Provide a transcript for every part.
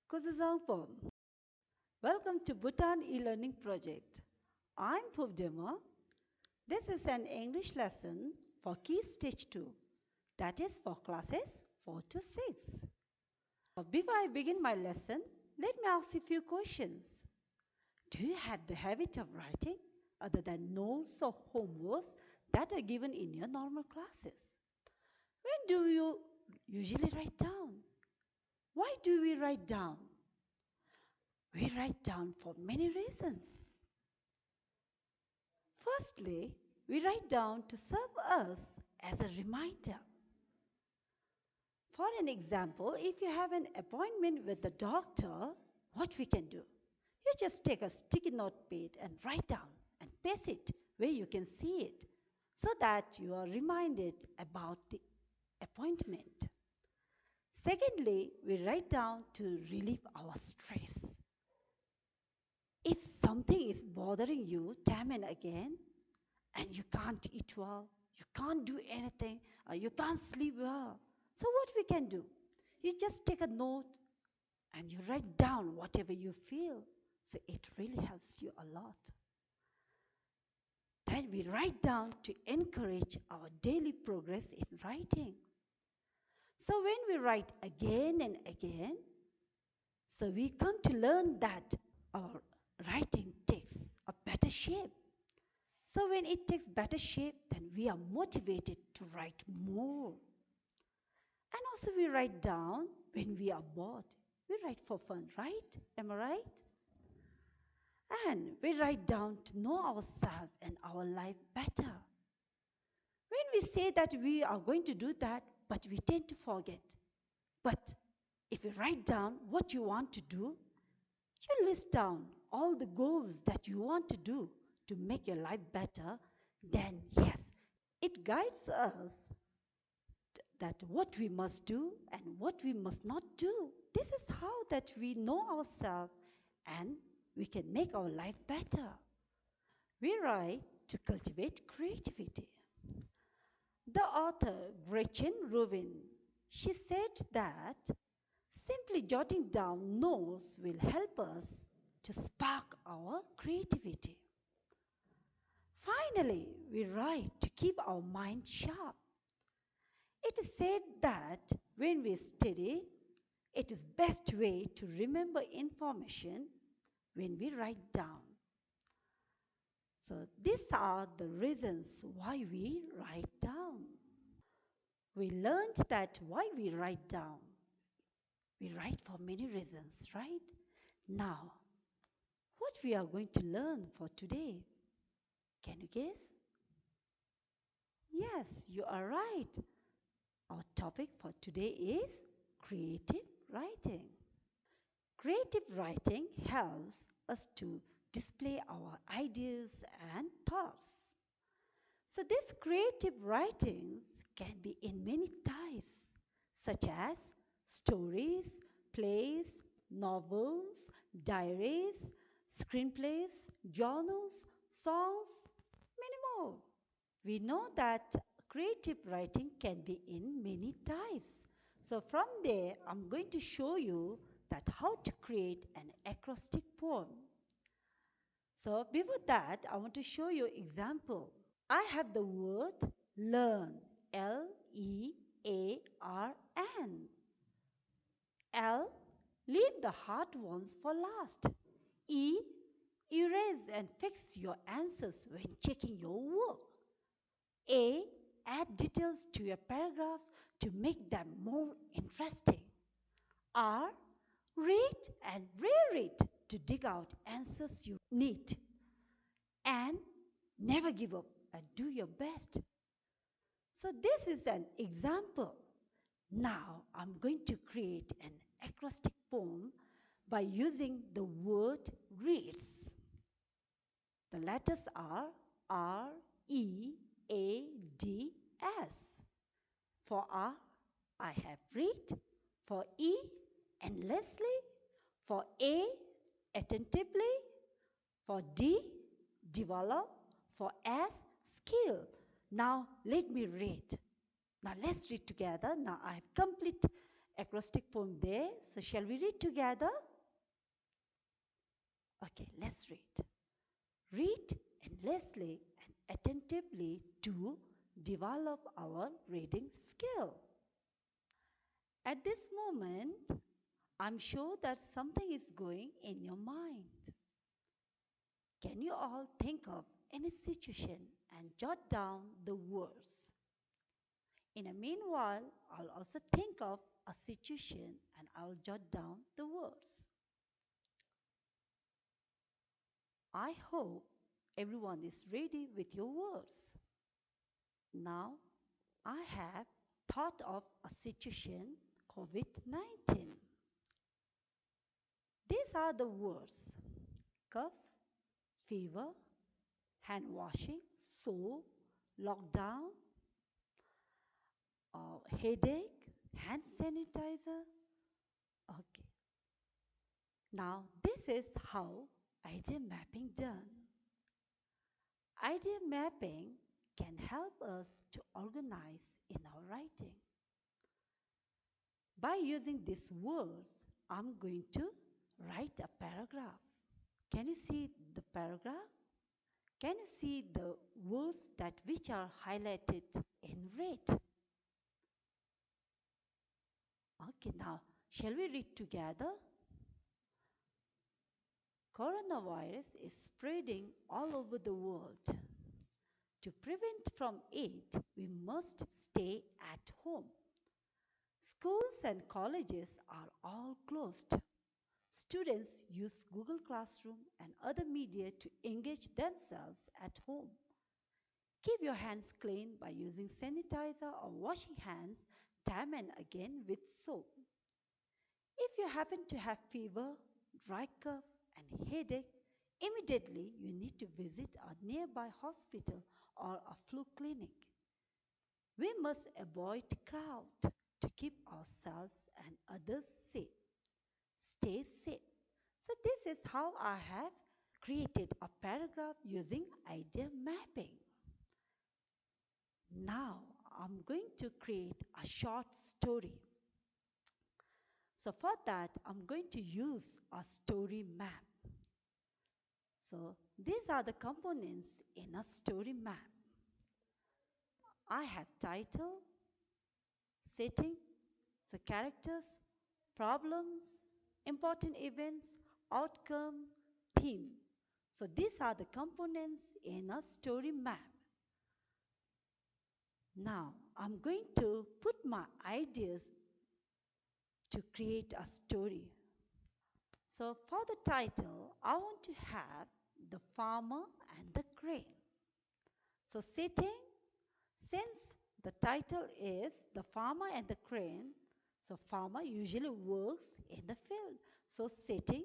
Kuzuzangpom. Welcome to Bhutan e-learning project. I'm Phubdema. This is an English lesson for Key Stage 2, that is for classes 4 to 6. Before I begin my lesson, let me ask you a few questions. Do you have the habit of writing other than notes or homeworks that are given in your normal classes? When do you usually write down? Why do we write down? We write down for many reasons. Firstly, we write down to serve us as a reminder. For an example, if you have an appointment with the doctor, what we can do? You just take a sticky note pad and write down and paste it where you can see it so that you are reminded about the appointment. Secondly, we write down to relieve our stress. If something is bothering you time and again, and you can't eat well, you can't do anything, or you can't sleep well, so what we can do? You just take a note and you write down whatever you feel. So it really helps you a lot. Then we write down to encourage our daily progress in writing. So when we write again and again, so we come to learn that our writing takes a better shape. So when it takes better shape, then we are motivated to write more. And also we write down when we are bored. We write for fun, right? Am I right? And we write down to know ourselves and our life better. When we say that we are going to do that, but we tend to forget. But if you write down what you want to do, you list down all the goals that you want to do to make your life better, then yes, it guides us that what we must do and what we must not do. This is how that we know ourselves and we can make our life better. We write to cultivate creativity. The author Gretchen Rubin, she said that simply jotting down notes will help us to spark our creativity. Finally, we write to keep our mind sharp. It is said that when we study, it is best way to remember information when we write down. So these are the reasons why we write down. We learned that why we write down. We write for many reasons, right? Now, what we are going to learn for today? Can you guess? Yes, you are right. Our topic for today is creative writing. Creative writing helps us to display our ideas and thoughts. So these creative writings can be in many types, such as stories, plays, novels, diaries, screenplays, journals, songs, many more. We know that creative writing can be in many types. So from there, I'm going to show you that how to create an acrostic poem. So before that, I want to show you example. I have the word learn, Learn. L, leave the hard ones for last. E, erase and fix your answers when checking your work. A, add details to your paragraphs to make them more interesting. R, read and reread to dig out answers you need. And never give up and do your best. So this is an example. Now I'm going to create an acrostic poem by using the word reads. The letters are R, E, A, D, S. For R, I have read. For E, endlessly. For A, attentively. For D, develop. For S, skill. Now let me read. Now let's read together. Now I have complete acrostic poem there. So shall we read together? Okay, let's read. Read endlessly and attentively to develop our reading skill. At this moment, I'm sure that something is going in your mind. Can you all think of any situation and jot down the words? In a meanwhile, I'll also think of a situation and I'll jot down the words. I hope everyone is ready with your words. Now, I have thought of a situation COVID-19. These are the words: cough, fever, hand washing, soap, lockdown, headache, hand sanitizer. Okay. Now, this is how idea mapping done. Idea mapping can help us to organize in our writing. By using these words, I'm going to write a paragraph. Can you see the paragraph? Can you see the words that which are highlighted in red? Okay, now shall we read together? Coronavirus is spreading all over the world. To prevent from it, we must stay at home. Schools and colleges are all closed. Students use Google Classroom and other media to engage themselves at home. Keep your hands clean by using sanitizer or washing hands time and again with soap. If you happen to have fever, dry cough, and headache, immediately you need to visit a nearby hospital or a flu clinic. We must avoid crowd to keep ourselves and others safe. Stay safe. So this is how I have created a paragraph using idea mapping. Now I'm going to create a short story. So for that, I'm going to use a story map. So these are the components in a story map. I have title, setting, so characters, problems, important events, outcome, theme. So these are the components in a story map. Now I'm going to put my ideas to create a story. So for the title, I want to have the farmer and the crane. So setting, since the title is the farmer and the crane, so farmer usually works in the field. So setting,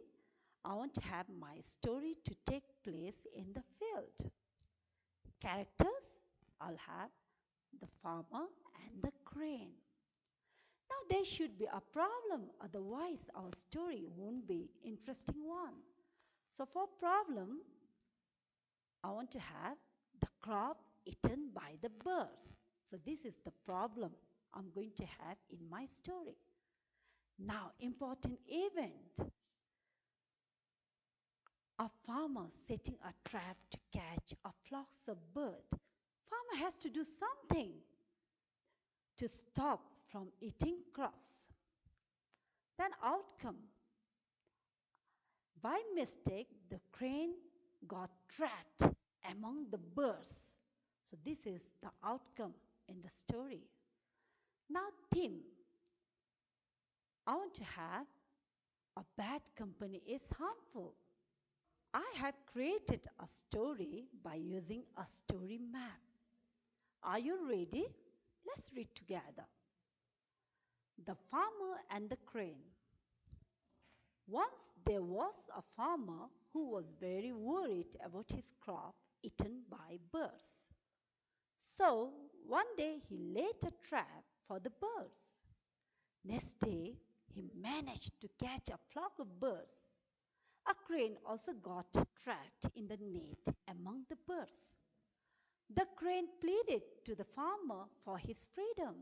I want to have my story to take place in the field. Characters, I'll have the farmer and the crane. Now there should be a problem, otherwise our story won't be interesting one. So for problem, I want to have the crop eaten by the birds. So this is the problem I'm going to have in my story. Now important event. A farmer setting a trap to catch a flock of birds. Farmer has to do something to stop from eating crops. Then outcome. By mistake, the crane got trapped among the birds. So this is the outcome in the story. Now theme. I want to have a bad company is harmful. I have created a story by using a story map. Are you ready? Let's read together. The farmer and the crane. Once there was a farmer who was very worried about his crop eaten by birds. So one day he laid a trap for the birds. Next day he managed to catch a flock of birds. A crane also got trapped in the net among the birds. The crane pleaded to the farmer for his freedom.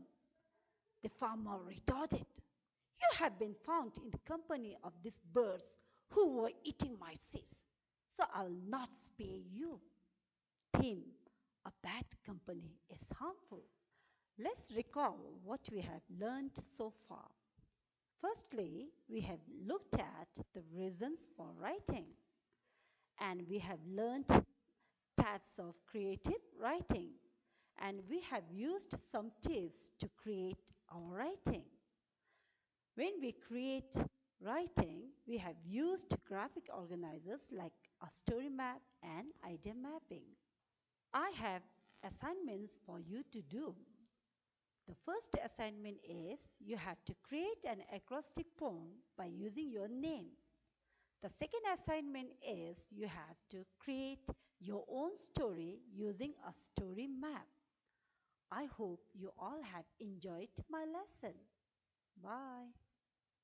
The farmer retorted, You have been found in the company of these birds who were eating my seeds, so I'll not spare you. Theme: a bad company is harmful. Let's recall what we have learned so far. Firstly, we have looked at the reasons for writing, and we have learned types of creative writing, and we have used some tips to create our writing. When we create writing, we have used graphic organizers like a story map and idea mapping. I have assignments for you to do. The first assignment is you have to create an acrostic poem by using your name. The second assignment is you have to create your own story using a story map. I hope you all have enjoyed my lesson. Bye.